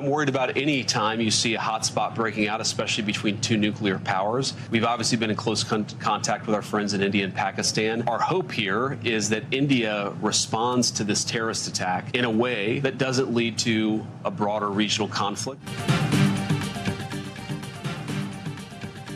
I'm worried about any time you see a hotspot breaking out, especially between two nuclear powers. We've obviously been in close contact with our friends in India and Pakistan. Our hope here is that India responds to this terrorist attack in a way that doesn't lead to a broader regional conflict.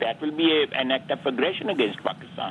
That will be an act of aggression against Pakistan.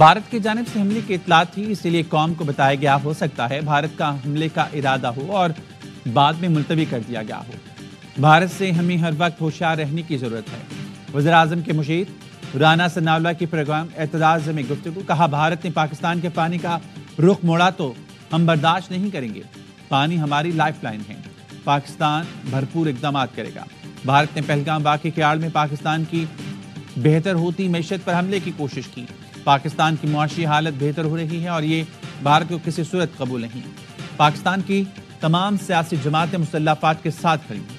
Bharat کی جانب سے حملے کی اطلاع تھی، اسی لیے قوم کو بتایا گیا ہو سکتا ہے بھارت کا حملے کا ارادہ ہو اور بعد میں ملتوی کر دیا گیا ہو۔ بھارت سے ہمیں ہر وقت ہوشیار رہنے کی ضرورت ہے۔ وزیراعظم کے مشیر رانا ثناءاللہ کی پروگرام اعتراض میں گفتگو، کہا بھارت نے پاکستان کے پانی کا رخ موڑا تو ہم برداشت نہیں کریں گے، پانی ہماری لائف لائن ہے، پاکستان بھرپور اقدامات کرے گا۔ بھارت نے پہلگام واقعے کی آڑ میں پاکستان کی بہتر ہوتی معیشت پر حملے کی کوشش کی۔ پاکستان کی معاشی حالت بہتر ہو رہی ہے اور یہ بھارت کو کسی صورت قبول نہیں۔ پاکستان کی تمام سیاسی جماعتیں مسلح افواج کے ساتھ کھڑی ہیں۔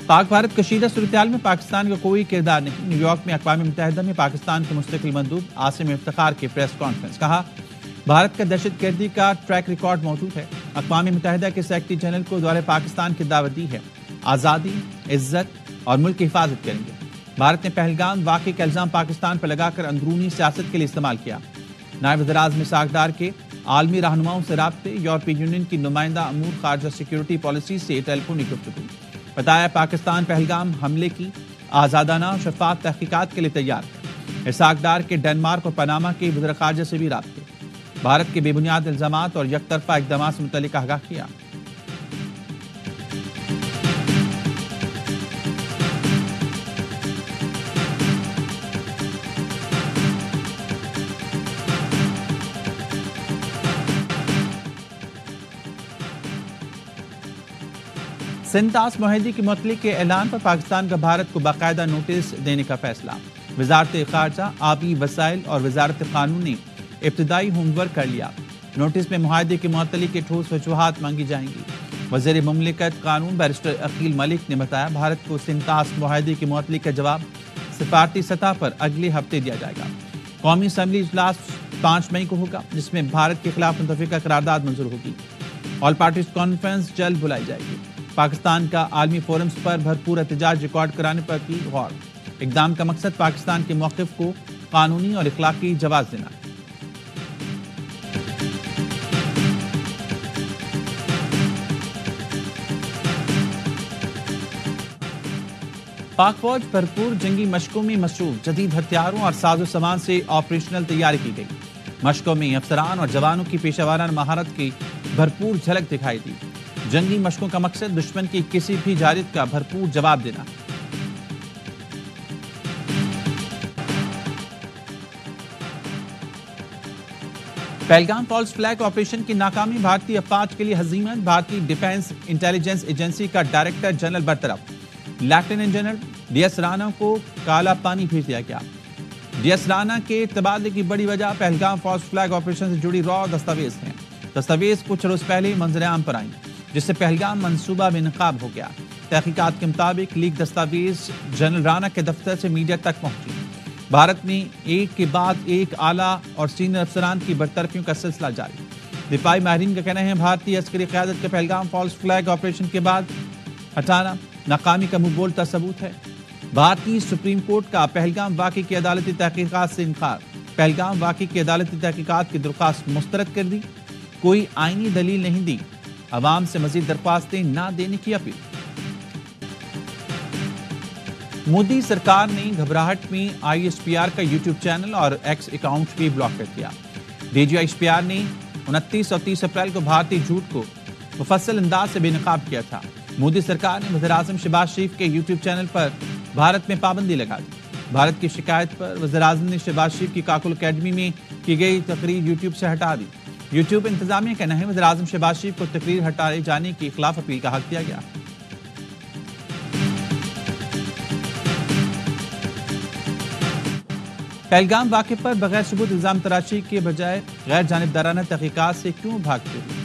پاک بھارت کشیدہ صورتحال میں پاکستان کا کوئی کردار نہیں۔ نیو یارک میں اقوام متحدہ میں پاکستان کے مستقل مندوب عاصم افتخار کی پریس کانفرنس، کہا بھارت کا دہشت گردی کا ٹریک ریکارڈ موجود ہے۔ اقوام متحدہ کے سیکرٹری جنرل کو دورہ پاکستان کی دعوت دی ہے، آزادی، عزت اور ملک کی حفاظت کریں گے۔ بھارت نے پہلگام واقعے کا الزام پاکستان پر لگا کر اندرونی سیاست کے لیے استعمال کیا۔ نائب وزیر اعظم اسحاق ڈار کے عالمی رہنماؤں سے رابطے، یورپی یونین کی نمائندہ امور خارجہ سیکیورٹی پالیسی سے ٹیلیفونی گفتگو، بتایا پاکستان پہلگام حملے کی آزادانہ اور شفاف تحقیقات کے لیے تیار ہے۔ اسحاق ڈار کے ڈنمارک اور پاناما کے وزیر خارجہ سے بھی رابطے، بھارت کے بے بنیاد الزامات اور یک طرفہ اقدامات سے متعلق آگاہ کیا۔ سنتاس معاہدے کی معطلی کے اعلان پر پاکستان کا بھارت کو باقاعدہ نوٹس دینے کا فیصلہ۔ وزارت خارجہ، آبی وسائل اور وزارت قانون نے ابتدائی ہوم ورک کر لیا۔ نوٹس میں معاہدے کی معطلی کے ٹھوس وجوہات مانگی جائیں گی۔ وزیر مملکت قانون بیرسٹر عقیل ملک نے بتایا بھارت کو سنتاس معاہدے کی معطلی کا جواب سفارتی سطح پر اگلے ہفتے دیا جائے گا۔ قومی اسمبلی اجلاس 5 مئی کو ہوگا، جس میں بھارت کے خلاف متفقہ قرارداد منظور ہوگی۔ آل پارٹیز کانفرنس جلد بلائی جائے گی۔ پاکستان کا عالمی فورمز پر بھرپور احتجاج ریکارڈ کرانے پر کی غور۔ اقدام کا مقصد پاکستان کے موقف کو قانونی اور اخلاقی جواز دینا۔ پاک فوج بھرپور جنگی مشقوں میں مصروف، جدید ہتھیاروں اور ساز و سامان سے آپریشنل تیاری کی گئی۔ مشقوں میں افسران اور جوانوں کی پیشہ ورانہ مہارت کی بھرپور جھلک دکھائی دی۔ جنگی مشقوں کا مقصد دشمن کی کسی بھی جارحیت کا بھرپور جواب دینا۔ پہلگام فالس فلیگ آپریشن کی ناکامی بھارتی افواج کے لیے ہزیمت، بھارتی ڈیفنس انٹیلیجنس ایجنسی کا ڈائریکٹر جنرل برطرف، lieutenant general D S Rana کو کالا پانی بھیج دیا گیا۔ ڈی ایس رانا کے تبادلے کی بڑی وجہ پہلگام فالس فلیگ آپریشن سے جڑی را دستاویز ہیں۔ دستاویز کچھ روز پہلے منظر عام پر آئیں، جس سے پہلگام منصوبہ بے نقاب ہو گیا۔ تحقیقات کے مطابق لیک دستاویز جنرل رانا کے دفتر سے میڈیا تک پہنچی۔ بھارت میں ایک کے بعد ایک اعلیٰ اور سینئر افسران کی برطرفیوں کا سلسلہ جاری۔ دفاعی ماہرین کا کہنا ہے بھارتی عسکری قیادت کے پہلگام فالس فلیگ آپریشن کے بعد ہٹانا ناکامی کا منہ بولتا ثبوت ہے۔ بھارتی سپریم کورٹ کا پہلگام واقعے کی عدالتی تحقیقات سے انکار، پہلگام واقعے کی عدالتی تحقیقات کی درخواست مسترد کر دی، کوئی آئینی دلیل نہیں دی، عوام سے مزید درخواستیں نہ دینے کی اپیل۔ مودی سرکار نے گھبراہٹ میں آئی ایس پی آر کا یوٹیوب چینل اور ایکس اکاؤنٹ بھی بلاک کر دیا۔ D G I S P R نے 29 اور 30 اپریل کو بھارتی جھوٹ کو مفصل انداز سے بے نقاب کیا تھا۔ مودی سرکار نے وزیر اعظم شہباز شریف کے یوٹیوب چینل پر بھارت میں پابندی لگا دی۔ بھارت کی شکایت پر وزیر اعظم نے شہباز شریف کی کاکل اکیڈمی میں کی گئی تقریر یوٹیوب سے ہٹا دی۔ یوٹیوب انتظامیہ کا کہنا ہے وزیر اعظم شہباز شریف کو تقریر ہٹائے جانے کے خلاف اپیل کا حق دیا گیا۔ پہلگام واقعے پر بغیر ثبوت الزام تراشی کے بجائے غیر جانبدارانہ تحقیقات سے کیوں بھاگتے ہوئے؟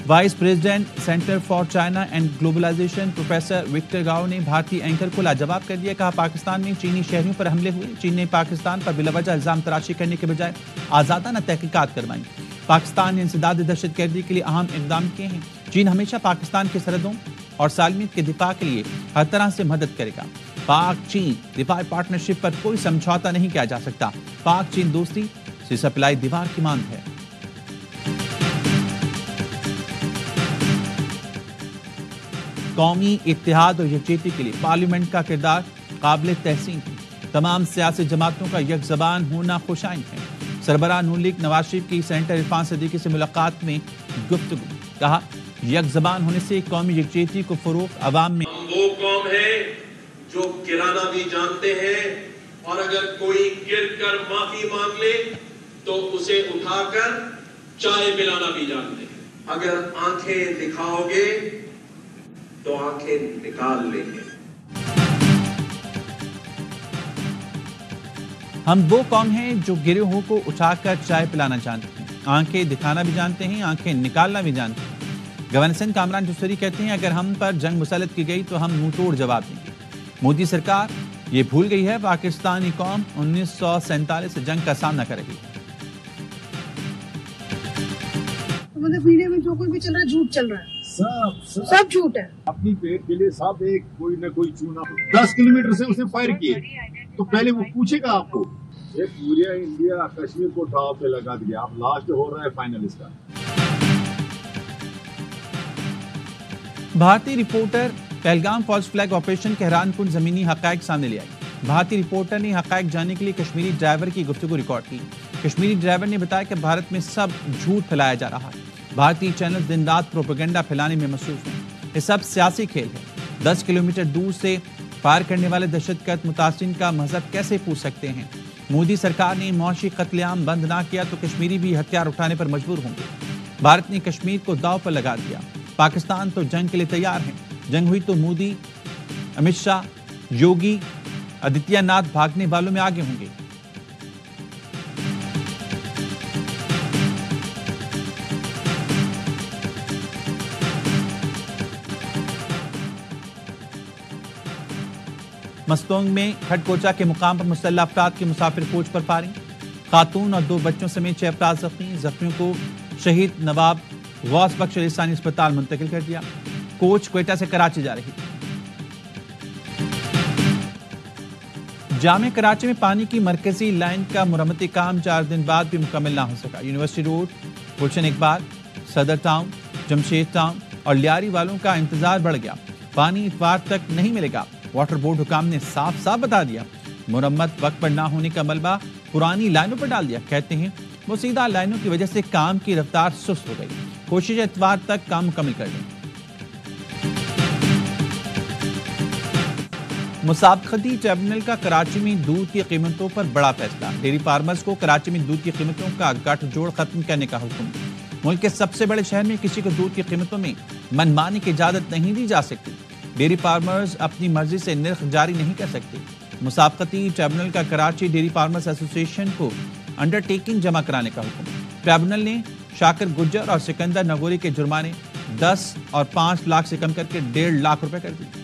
Vice president centre for China and globalisation professor Victor Gao نے بھارتی اینکر کو لاجواب کر دیا۔ کہا پاکستان میں چینی شہریوں پر حملے ہوئے، چین نے پاکستان پر بلا وجہ الزام تراشی کرنے کے بجائے آزادانہ تحقیقات کروائیں۔ پاکستان نے انسداد دہشت گردی کے لیے اہم اقدام کیے ہیں۔ چین ہمیشہ پاکستان کی سرحدوں اور سالمیت کے دفاع کے لیے ہر طرح سے مدد کرے گا۔ پاک چین دفاعی پارٹنرشپ پر کوئی سمجھوتا نہیں کیا جا سکتا، پاک چین دوستی سے سپلائی دیوار کی مانگ ہے۔ قومی اتحاد اور یکجہتی کے لیے پارلیمنٹ کا کردار قابل تحسین ہے، تمام سیاسی جماعتوں کا یک زبان ہونا خوش آئند ہے۔ سربراہ نون لیگ نواز شریف کی سینیٹر عرفان صدیقی سے ملاقات میں گفتگو، کہا یک زبان ہونے سے قومی یکجہتی کو فروغ، عوام میں ہم وہ قوم ہیں جو گرانا بھی جانتے ہیں، اور اگر کوئی گر کر معافی مانگ لے تو اسے اٹھا کر چائے پلانا بھی جانتے ہیں۔ اگر آنکھیں دکھاؤ گے تو آنکھیں نکال لیں گے۔ ہم وہ قوم ہیں جو گروہوں کو اٹھا کر چائے پلانا جانتے ہیں، آنکھیں دکھانا بھی جانتے ہیں، آنکھیں نکالنا بھی جانتے ہیں۔ گورنر سندھ کامران جوسری کہتے ہیں اگر ہم پر جنگ مسلط کی گئی تو ہم منہ توڑ جواب دیں گے۔ مودی سرکار یہ بھول گئی ہے پاکستانی قوم 1947 سے جنگ کا سامنا کر رہی ہے۔ مطلب میڈیا میں جو کوئی بھی چل رہا ہے جھوٹ چل رہا ہے، سب جھوٹ ہے۔ اپنی پیٹ کے لیے سب ایک کوئی نہ کوئی چونا 10 کلومیٹر سے اس نے فائر کیے تو پہلے وہ پوچھے گا آپ کو۔ یہ پورے انڈیا کشمیر کو ٹاپ پہ لگا دیا، اب لاسٹ ہو رہا ہے فائنل اس کا۔ بھارتی reporter Pahalgam false flag operation کے حیران کن زمینی حقائق سامنے لے آئی۔ بھارتی رپورٹر نے حقائق جاننے کے لیے کشمیری ڈرائیور کی گفتگو ریکارڈ کی۔ کشمیری ڈرائیور نے بتایا کہ بھارت میں سب جھوٹ پھیلایا جا رہا ہے، بھارتی چینل دن رات پروپیگنڈا پھیلانے میں مصروف ہیں، یہ سب سیاسی کھیل ہے۔ 10 کلومیٹر دور سے فائر کرنے والے دہشت گرد متاثرین کا مذہب کیسے پوچھ سکتے ہیں؟ مودی سرکار نے معاشی قتل عام بند نہ کیا تو کشمیری بھی ہتھیار اٹھانے پر مجبور ہوں گے۔ بھارت نے کشمیر کو داؤ پر لگا دیا، پاکستان تو جنگ کے لیے تیار ہیں، جنگ ہوئی تو مودی، امت شاہ، یوگی آدتیہ ناتھ بھاگنے والوں میں آگے ہوں گے۔ مستونگ میں کھٹ کوچا کے مقام پر مسلح افراد کی مسافر کوچ پر فائرنگ، خاتون اور 2 بچوں سمیت 6 افراد زخمی، زخمیوں کو شہید نواب غوث بخش لسانی اسپتال منتقل کر دیا۔ کوچ کوئٹہ سے کراچی جا رہی تھی۔ جامع کراچی میں پانی کی مرکزی لائن کا مرمتی کام 4 دن بعد بھی مکمل نہ ہو سکا۔ یونیورسٹی روڈ، گلشن اقبال، صدر ٹاؤن، جمشید ٹاؤن اور لیاری والوں کا انتظار بڑھ گیا، پانی اتوار تک نہیں ملے گا۔ واٹر بورڈ حکام نے صاف بتا دیا، مرمت وقت پر نہ ہونے کا ملبہ پرانی لائنوں پر ڈال دیا۔ کہتے ہیں مسیدہ لائنوں کی وجہ سے کام کی رفتار سست ہو گئی، کوشش اتوار تک کام مکمل کر لیں۔ مسابقتی ٹریبونل کا کراچی میں دودھ کی قیمتوں پر بڑا فیصلہ، ڈیری فارمرز کو کراچی میں دودھ کی قیمتوں کا گٹھ جوڑ ختم کرنے کا حکم۔ ملک کے سب سے بڑے شہر میں کسی کو دودھ کی قیمتوں میں منمانی کی اجازت نہیں دی جا سکتی، ڈیری فارمرز اپنی مرضی سے نرخ جاری نہیں کر سکتے۔ مسابقتی ٹریبونل کا کراچی ڈیری فارمرز ایسوسی ایشن کو انڈر ٹیکنگ جمع کرانے کا حکم۔ ٹریبونل نے شاکر گجر اور سکندر نگوری کے جرمانے 10 اور 5 لاکھ سے کم کر کے 1.5 لاکھ روپے کر دیے۔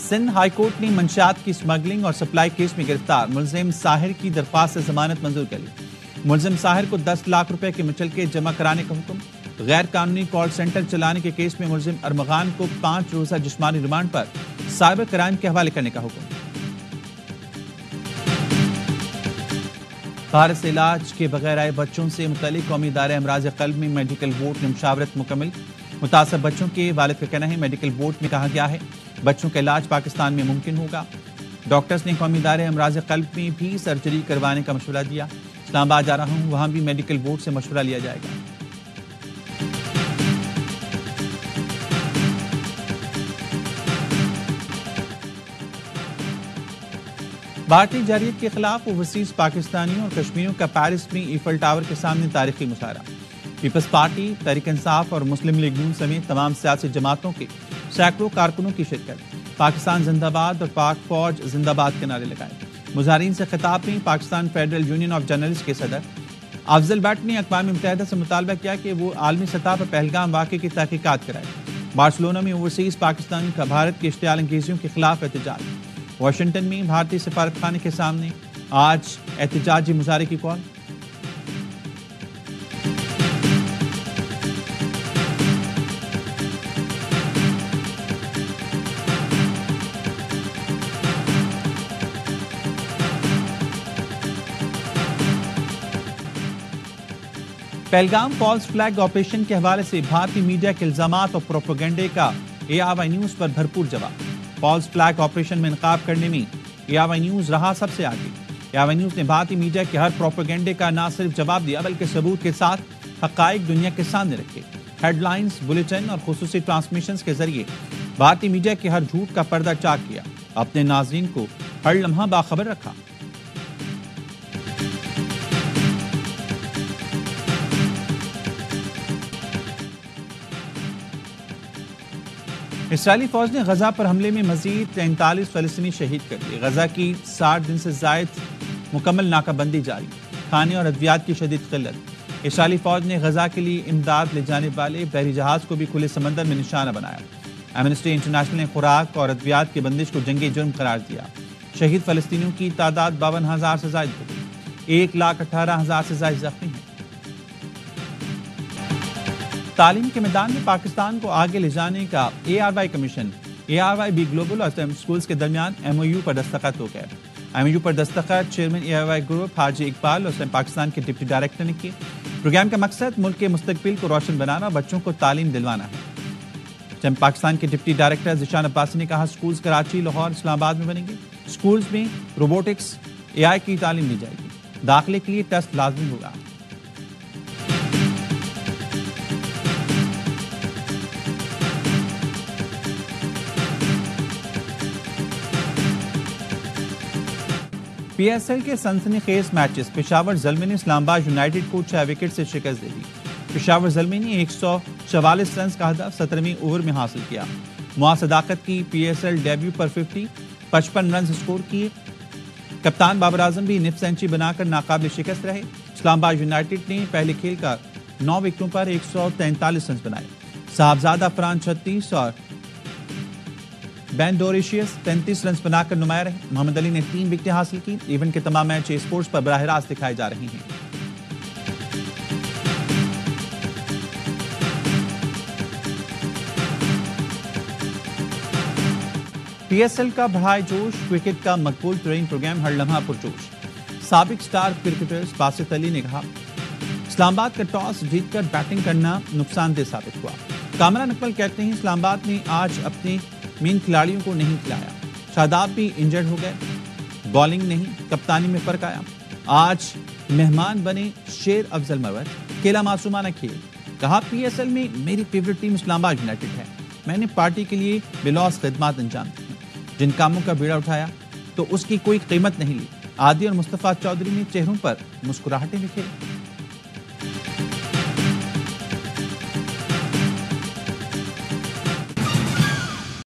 سندھ ہائی کورٹ نے منشیات کی اسمگلنگ اور سپلائی کیس میں گرفتار ملزم ساحر کی درخواست سے ضمانت منظور کر لی۔ ملزم ساحر کو 10 لاکھ روپے کے مچلکے جمع کرانے کا حکم۔ غیر قانونی کال سینٹر چلانے کے کیس میں ملزم ارمغان کو 5 روزہ جسمانی ریمانڈ پر سائبر کرائم کے حوالے کرنے کا حکم۔ بھارت سے علاج کے بغیر آئے بچوں سے متعلق قومی ادارہ امراض قلب میں میڈیکل بورڈ نے مشاورت مکمل۔ متاثر بچوں کے والد کا کہنا ہے میڈیکل بورڈ میں کہا گیا ہے بچوں کا علاج پاکستان میں ممکن ہوگا۔ ڈاکٹرز نے قومی ادارے امراض قلب میں بھی سرجری کروانے کا مشورہ دیا۔ اسلام آباد جا رہا ہوں، وہاں بھی میڈیکل بورڈ سے مشورہ لیا جائے گا۔ بھارتی جارحیت کے خلاف اوورسیز پاکستانیوں اور کشمیریوں کا پیرس میں ایفل ٹاور کے سامنے تاریخی مظاہرہ۔ پیپلز پارٹی، تحریک انصاف اور مسلم لیگ نون سمیت تمام سیاسی جماعتوں کے سینکڑوں کارکنوں کی شرکت۔ پاکستان زندہ باد اور پاک فوج زندہ باد کے نعرے لگائے۔ مظاہرین سے خطاب میں Pakistan federal union of journalist کے صدر افضل بٹ نے اقوام متحدہ سے مطالبہ کیا کہ وہ عالمی سطح پر پہلگام واقعے کی تحقیقات کرائے۔ بارسلونا میں اوورسیز پاکستانی کا بھارت کی اشتعال انگیزیوں کے خلاف احتجاج۔ واشنگٹن میں بھارتی سفارت خانے کے سامنے آج احتجاجی مظاہرے کی کال۔ پہلگام فالس فلیگ آپریشن کے حوالے سے بھارتی میڈیا کے الزامات اور پروپیگنڈے کا ARY نیوز پر بھرپور جواب۔ فالس فلیگ آپریشن میں انعقاد کرنے میں ARY نیوز رہا سب سے آگے۔ ARY نیوز نے بھارتی میڈیا کے ہر پروپیگنڈے کا نہ صرف جواب دیا بلکہ ثبوت کے ساتھ حقائق دنیا کے سامنے رکھے۔ ہیڈ لائنز، بلیٹن اور خصوصی ٹرانسمیشنز کے ذریعے بھارتی میڈیا کے ہر جھوٹ کا پردہ چاک کیا، اپنے ناظرین کو ہر لمحہ باخبر رکھا۔ اسرائیلی فوج نے غزہ پر حملے میں مزید 43 فلسطینی شہید کر دیے۔ غزہ کی 60 دن سے زائد مکمل ناکہ بندی جاری، کھانے اور ادویات کی شدید قلت۔ اسرائیلی فوج نے غزہ کے لیے امداد لے جانے والے بحری جہاز کو بھی کھلے سمندر میں نشانہ بنایا۔ ایمنسٹی انٹرنیشنل نے خوراک اور ادویات کی بندش کو جنگی جرم قرار دیا۔ شہید فلسطینیوں کی تعداد 52,000 سے زائد ہو گئی، 1,18,000 سے زائد زخمی ہیں۔ تعلیم کے میدان میں پاکستان کو آگے لے جانے کا ARY کمیشن ARY گلوبل اور اسکولز کے درمیان MOU پر دستخط ہو گئے۔ MOU پر دستخط چیئرمین ARY گروپ حاجی اقبال اور پاکستان کے ڈپٹی ڈائریکٹر نے کی۔ پروگرام کا مقصد ملک کے مستقبل کو روشن بنانا اور بچوں کو تعلیم دلوانا ہے۔ پاکستان کے ڈپٹی ڈائریکٹر ذیشان عباسی نے کہا اسکولز کراچی، لاہور، اسلام آباد میں بنیں گے۔ اسکولز میں روبوٹکس، AI کی تعلیم دی جائے گی۔ داخلے کے لیے ٹیسٹ لازمی ہوگا۔ PSL کے سنسنی خیز میچز، پشاور زلمی نے اسلام آباد یونائیٹڈ کو 6 وکٹ سے شکست دے دی۔ پشاور زلمی نے 144 رنز کا ہدف 17ویں اوور میں حاصل کیا۔ معاذ صداقت کی PSL ڈیبیو پر 55 رنز سکور کیے۔ کپتان بابر اعظم بھی نصف سینچری بنا کر ناقابل شکست رہے۔ اسلام آباد یونائیٹڈ نے پہلے کھیل کا 9 وکٹوں پر 143 رنز بنائے۔ صاحبزادہ فران 36 اور بین ڈوریشیس 33 رنز بنا کر نمایاں رہے۔ محمد علی نے 3 وکٹیں حاصل کی۔ ایونٹ کے تمام میچ اسپورٹس پر براہ راست دکھائے جا رہے ہیں۔ PSL کا بڑھائے جوش، کرکٹ کا مقبول ترین پروگرام ہر لمحہ پرجوش۔ سابق سٹار کرکٹر باسط علی نے کہا اسلام آباد کا ٹاس جیت کر بیٹنگ کرنا نقصان دہ ثابت ہوا۔ کامران اقبال کہتے ہیں اسلام آباد نے آج اپنے مین کھلاڑیوں کو نہیں کھلایا۔ شاداب بھی انجرڈ ہو گئے، بالنگ نہیں کپتانی میں فرق آیا۔ آج مہمان بنے شیر افضل مروت، کھیلا معصومانہ کھیل۔ کہا PSL میں میری فیورٹ ٹیم اسلام آباد یونائیٹڈ ہے، میں نے پارٹی کے لیے بلوس خدمات انجام دی ہیں، جن کاموں کا بیڑا اٹھایا تو اس کی کوئی قیمت نہیں لی۔ عادی اور مصطفیٰ چودھری نے چہروں پر مسکراہٹیں بکھیری۔